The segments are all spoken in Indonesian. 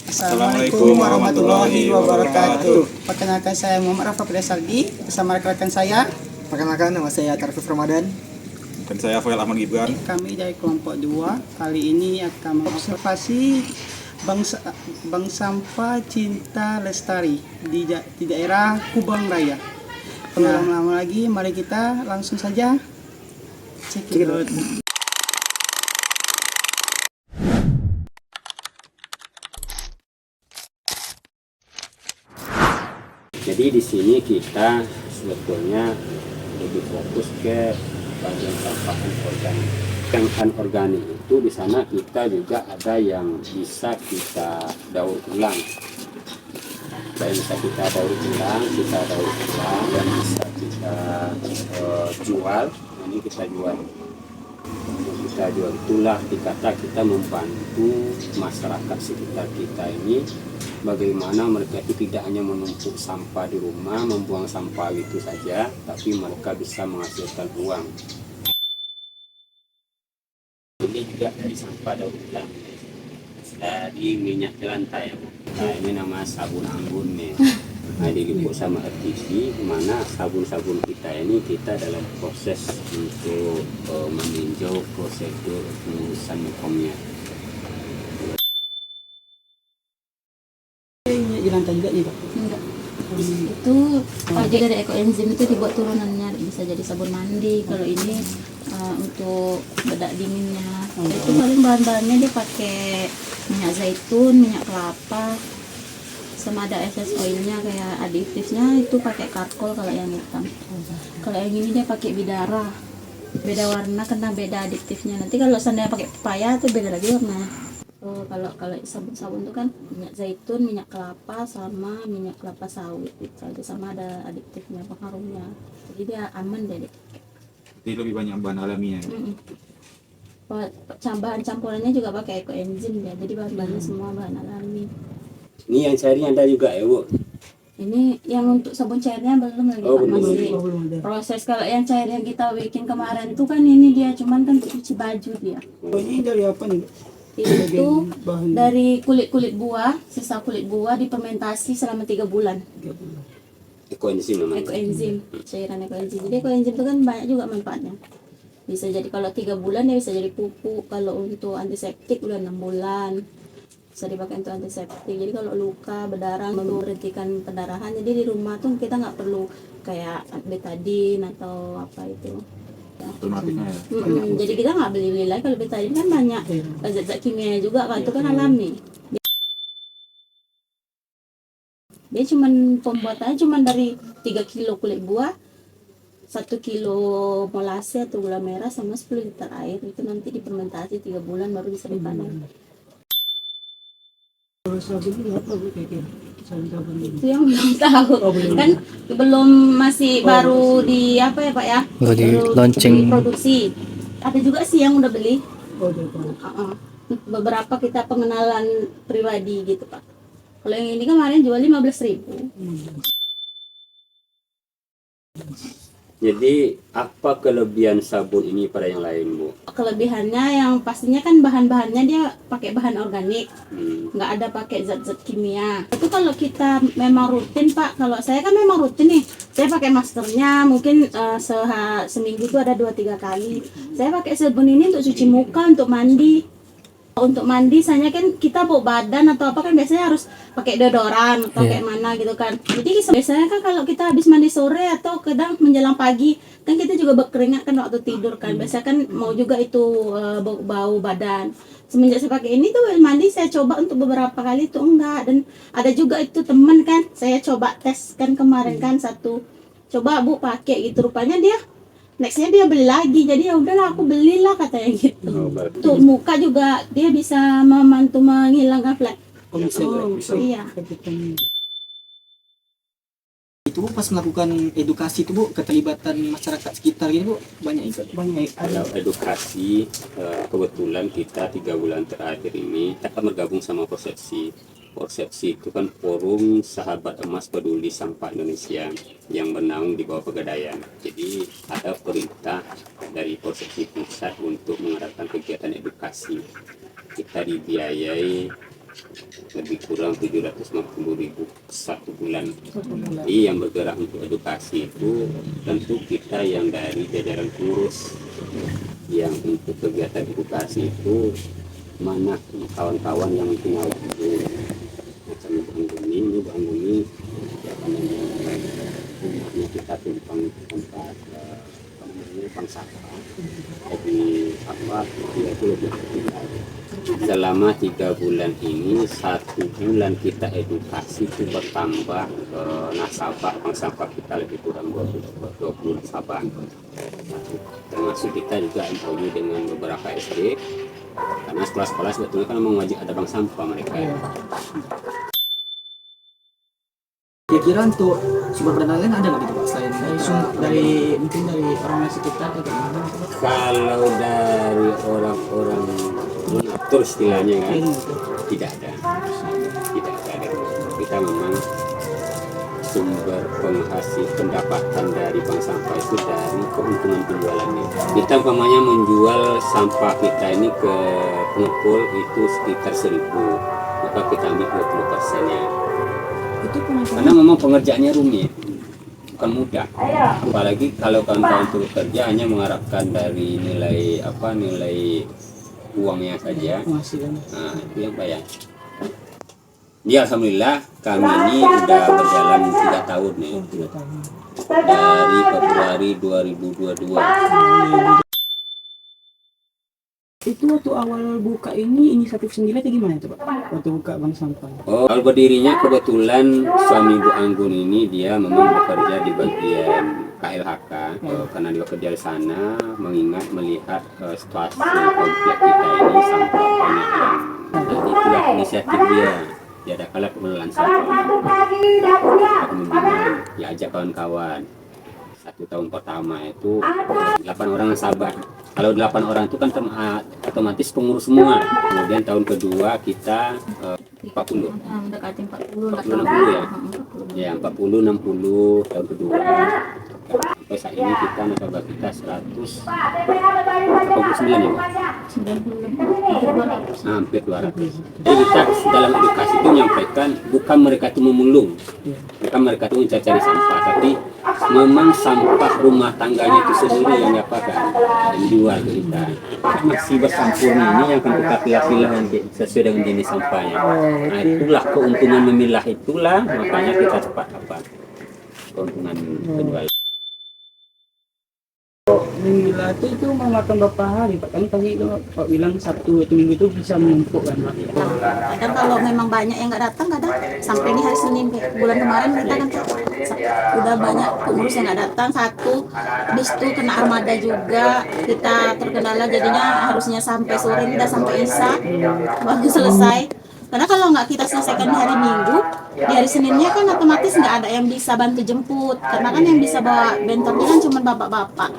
Assalamualaikum warahmatullahi wabarakatuh. Perkenalkan, saya Muhammad Rafa Saldi bersama rekan-rekan saya. Perkenalkan, nama saya Tarfus Ramadan. Dan saya Fail Ahmad Gibran. Kami dari kelompok 2. Kali ini akan mengobservasi bank sampah Cinta Lestari di daerah Kubang Raya. Lama-lama lagi, mari kita langsung saja check it out. Jadi di sini kita sebetulnya lebih fokus ke bagian sampah anorganik. Yang anorganik itu di sana kita juga ada yang bisa kita daur ulang. Dan bisa kita daur ulang, dan bisa kita jual. Ini kita jual. Itulah dikata kita membantu masyarakat sekitar kita ini, bagaimana mereka itu tidak hanya menumpuk sampah di rumah, membuang sampah itu saja, tapi mereka bisa menghasilkan uang. Ini juga dari sampah daur ulang, dari minyak lantai. Nah, ini nama sabun anggun nih. Nah, diliput sama RTC, mana sabun-sabun kita ini kita dalam proses untuk meninjau prosedur pengurusan hukumnya. Di lantai juga nih, Pak? Enggak. Itu kalau juga ada ekoenzim itu dibuat turunannya, bisa jadi sabun mandi. Kalau ini untuk bedak dinginnya. Itu paling bahan-bahannya dia pakai minyak zaitun, minyak kelapa, sama ada essence oilnya, kayak aditifnya itu pakai karkol kalau yang hitam. Kalau yang ini dia pakai bidara, beda warna karena beda aditifnya. Nanti kalau seandainya pakai pepaya itu beda lagi warnanya. Kalau sabun-sabun itu kan minyak zaitun, minyak kelapa, sama minyak kelapa sawit gitu aja, sama ada aditifnya, pengharumnya. Jadi dia aman deh. Jadi lebih banyak bahan alaminya. Bahan campurannya juga pakai ekoenzim ya. Jadi bahan-bahannya semua bahan alami. Ini yang cairnya ada juga ya, Bu? Ini yang untuk sabun cairnya belum lagi, Pak. Masih Belum ada. proses. Kalau yang cair yang kita bikin kemarin itu kan ini dia cuman kan untuk cuci baju dia. Ini dari apa nih? Itu Bahan dari kulit buah, sisa kulit buah difermentasi selama 3 bulan. Ekoenzim namanya. Ekoenzim, cairan ekoenzim. Jadi ekoenzim itu kan banyak juga manfaatnya. Bisa jadi kalau 3 bulan dia bisa jadi pupuk. Kalau untuk antiseptik udah 6 bulan. Bisa dipakai untuk antiseptik. Jadi kalau luka, berdarah, memberhentikan pendarahan. Jadi di rumah tuh kita nggak perlu kayak betadine atau apa itu. Alternatifnya ya. Jadi kita nggak beli-beli lagi. Kalau betadine kan banyak zat-zat kimia juga kan, itu kan alami. Dia cuman pembuatannya cuman dari 3 kilo kulit buah, 1 kilo molase atau gula merah, sama 10 liter air. Itu nanti difermentasi 3 bulan baru bisa dipanen. sabun ini apa, Bu? Kayak sabun ini. Itu yang belum tahu kan, belum, masih baru di apa ya, Pak ya, baru launching. produksi. Ada juga sih yang udah beli. Oh, udah tahu. Beberapa kita pengenalan pribadi gitu, Pak. Kalau yang ini kemarin jual 15.000. Jadi apa kelebihan sabun ini pada yang lain, Bu? Kelebihannya yang pastinya kan bahan-bahannya dia pakai bahan organik, nggak ada pakai zat-zat kimia. Itu kalau kita memang rutin, Pak. Kalau saya kan memang rutin nih, saya pakai maskernya mungkin seminggu itu ada 2-3 kali. Saya pakai sabun ini untuk cuci muka, untuk mandi. Untuk mandi saya kan kita bawa badan atau apa kan biasanya harus pakai deodoran atau kayak mana gitu kan. Jadi biasanya kan kalau kita habis mandi sore atau kadang menjelang pagi kan kita juga berkeringat kan waktu tidur kan. Biasanya kan mau juga itu bau badan. Semenjak saya pakai ini tuh mandi saya coba untuk beberapa kali itu enggak, dan ada juga itu temen kan saya coba tes kan kemarin kan satu, coba Bu pakai gitu, rupanya dia nextnya dia beli lagi. Jadi ya udahlah aku belilah katanya gitu. Untuk muka juga dia bisa membantu menghilangkan flek. Bisa. Iya. Itu Bu, pas melakukan edukasi itu Bu, keterlibatan masyarakat sekitar gitu Bu, banyak Kalau edukasi, kebetulan kita 3 bulan terakhir ini kita bergabung sama Persepsi. Persepsi itu kan forum sahabat emas peduli sampah Indonesia yang bernaung di bawah Pegadaian. Jadi ada perintah dari Persepsi pusat untuk mengadakan kegiatan edukasi. Kita dibiayai lebih kurang 750.000 satu bulan. Jadi yang bergerak untuk edukasi itu tentu kita yang dari jajaran pengurus. Yang untuk kegiatan edukasi itu mana kawan-kawan yang punya waktu macam Ibu Angguni rumahnya kita tumpang tempat numpang sampah. Jadi itu lebih selama 3 bulan ini, 1 bulan kita edukasi itu bertambah nasabah bank sampah kita lebih kurang 20 nasabah. Termasuk kita juga MOU dengan beberapa SD karena sekolah-sekolah sebetulnya kan memang wajib ada bank sampah mereka. Kira-kira untuk sumber dana lain ada nggak gitu Pak selain dari mungkin dari orang sekitar atau gimana? Kalau dari orang-orang donatur istilahnya kan tidak ada dari kita memang sumber pendapatan dari bank sampah itu dari keuntungan penjualannya. Kita umpamanya menjual sampah kita ini ke pengepul itu sekitar 1.000, maka kita ambil 20%-nya. Itu pengakuan Karena memang pengerjaannya rumit, bukan mudah. Apalagi kalau kawan-kawan itu bekerja hanya mengharapkan dari nilai uangnya saja. penghasilan. Nah, itu yang bayar. Ya alhamdulillah kami ini sudah berjalan 3 tahun nih. 3 tahun. Dari Februari 2022. Itu waktu awal buka ini inisiatif sendiri atau gimana itu Pak? Waktu buka bank sampah. Oh, awal berdirinya kebetulan suami Bu Anggun ini dia memang bekerja di bagian KLHK karena dia bekerja di sana melihat situasi komplek kita ini sampah banyak yang itulah inisiatif dia. Dia ada kala pengelolaan sampah. Kemudian diajak kawan-kawan. 1 tahun pertama itu 8 orang nasabah. Kalau 8 orang itu kan otomatis pengurus semua. Kemudian tahun kedua kita 40. Mendekati 40 lah. 40-60 ya. Ya 40-60 tahun kedua. Sampai saat ini kita nasabah kita 189 ya Pak? 90 Hampir 200. Jadi kita dalam edukasi itu menyampaikan bukan mereka itu memulung, bukan mereka itu mencari sampah, tapi memang sampah rumah tangganya itu sendiri yang diapakan dan dijual ke kita. Masih bersampurna ini yang akan kita pilih-pilih nanti sesuai dengan jenis sampahnya. Nah itulah keuntungan memilah itulah makanya kita cepat keuntungan penjualan. Memilah itu memakan berapa hari Pak? Kan tadi itu Pak bilang Sabtu atau Minggu itu bisa menumpuk kan Pak? kadang kalau memang banyak yang nggak datang kadang sampai di hari Senin kayak bulan kemarin kita kan udah banyak pengurus yang nggak datang satu, habis itu kena armada juga kita terkendala jadinya harusnya sampai sore ini udah sampai Isya baru selesai. Karena kalau nggak kita selesaikan di hari Minggu, di hari Seninnya kan otomatis nggak ada yang bisa bantu jemput. Karena kan yang bisa bawa bentornya kan cuma bapak-bapak.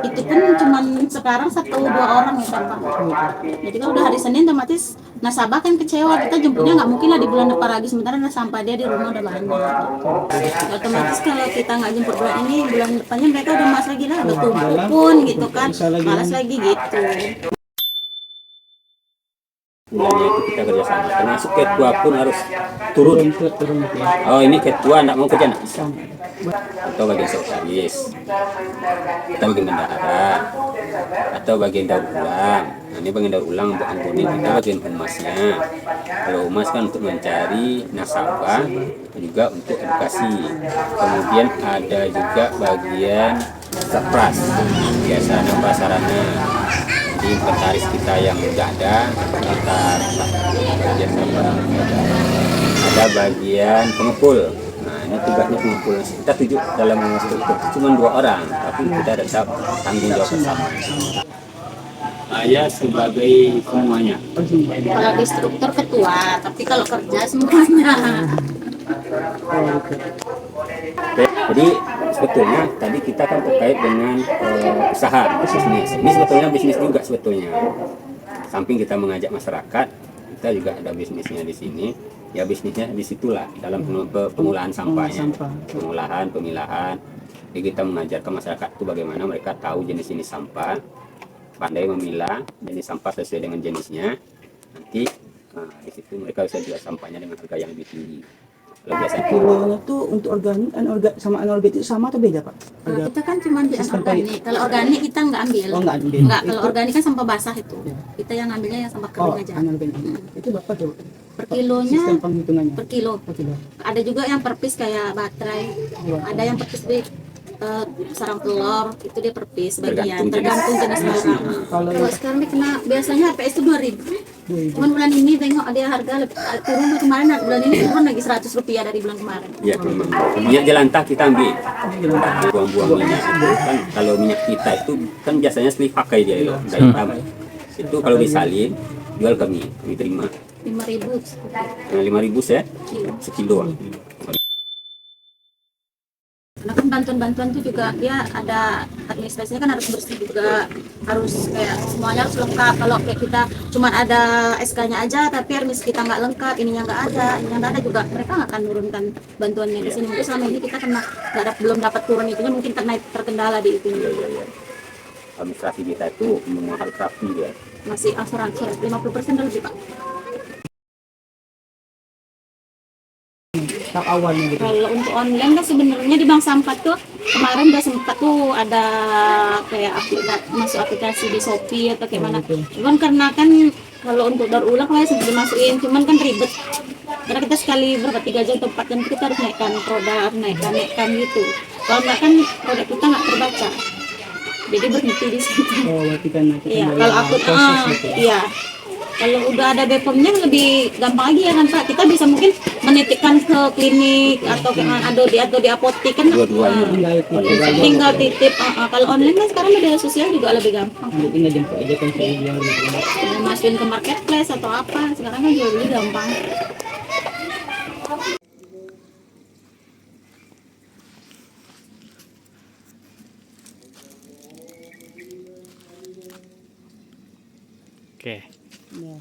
Itu pun cuma sekarang 1-2 orang ya kan Pak. Jadi kalau udah hari Senin otomatis nasabah kan kecewa. Kita jemputnya nggak mungkin lah di bulan depan lagi. Sementara sampah dia di rumah udah banyak. Otomatis kalau kita nggak jemput bulan ini, bulan depannya mereka udah malas lagi lah. Udah tumpuk pun gitu kan. Malas lagi gitu. Mulanya itu kita kerjasama, termasuk ketua pun harus turun. Oh ini ketua tidak mau kerja nak bisa. Atau bagian sekretaris, atau bagian bendahara, atau bagian daur ulang. Nah, ini bagian daur ulang untuk Angguni kita bagian humasnya. Kalau humas kan untuk mencari nasabah, juga untuk edukasi. Kemudian ada juga bagian serpras, biasa ada prasarana. Di inventaris kita yang tidak ada ada bagian pengepul. Nah ini tugasnya pengepul. Kita tujuh dalam struktur cuma 2 orang, tapi kita tetap tanggung jawab bersama. Saya sebagai semuanya. Kalau di struktur ketua, tapi kalau kerja semuanya. Jadi sebetulnya tadi kita kan terkait dengan usaha bisnis. Ini sebetulnya bisnis juga sebetulnya. Samping kita mengajak masyarakat, kita juga ada bisnisnya di sini. Ya bisnisnya di situlah dalam pengolahan sampahnya, pengolahan, pemilahan. Jadi kita mengajarkan masyarakat itu bagaimana mereka tahu jenis-jenis sampah, pandai memilah jenis sampah sesuai dengan jenisnya. Nanti Nah, di situ mereka bisa jual sampahnya dengan harga yang lebih tinggi. Kalau biasanya Kilonya tuh untuk organik, sama anorganik itu sama atau beda Pak? Harga Kita kan cuma di sistem organik. Kalau organik kita nggak ambil. Oh, nggak ambil. Nggak, kalau Itu- organik kan sampah basah itu. Ya. Kita yang ambilnya yang sampah oh, kering aja. anorganik. Itu berapa tuh? Per kilonya Sistem penghitungannya. per kilo. Per kilo. Ada juga yang per piece kayak baterai. Ada yang per piece sarang telur itu dia per piece bagian Tergantung tergantung jenis barang. Kalau Kalau sekarang dia kena biasanya HPS itu 2.000. Cuman bulan ini tengok dia harga turun kemarin, bulan ini turun lagi 100 rupiah dari bulan kemarin. ya memang minyak jelantah kita ambil, buang-buang minyak itu kan. Kalau minyak kita itu kan biasanya sendiri pakai dia ya, dari hitam. Itu kalau disalin jual kami terima 5.000 5.000 kilo. sekilo. Karena kan bantuan-bantuan itu juga dia ada administrasinya kan harus bersih juga, harus kayak semuanya harus lengkap. Kalau kayak kita cuma ada SK-nya aja tapi administrasi kita nggak lengkap, ininya nggak ada juga, mereka nggak akan menurunkan bantuannya ke sini. Mungkin selama ini kita kena belum dapat turun itunya, mungkin karena terkendala di itu. Administrasi kita itu memahal rapi dia. Masih asuransi 50% lebih Pak. tahap awalnya gitu. Kalau untuk online kan sebenarnya di bank sampah tuh kemarin udah sempat tuh ada kayak masuk aplikasi di Shopee atau kayak mana. Cuman karena kan kalau untuk daur ulang kayak sempat dimasukin, cuman kan ribet. Karena kita sekali berapa 3 jam atau 4 jam kita harus naikkan produk, naikkan gitu. Kalau nggak kan produk kita nggak terbaca. Jadi berhenti di situ. Oh, berarti kan kita Iya, dari kalau aku proses gitu. iya. Kalau udah ada BPOM-nya lebih gampang lagi ya kan Pak. Kita bisa mungkin menitipkan ke klinik atau ke di apotek kan. Dua-duanya. Tinggal titip. Kalau online kan sekarang media sosial juga lebih gampang. Nanti tinggal jemput aja kan saya bilang gitu. Masukin ke marketplace atau apa. Sekarang kan jual beli gampang. Ya.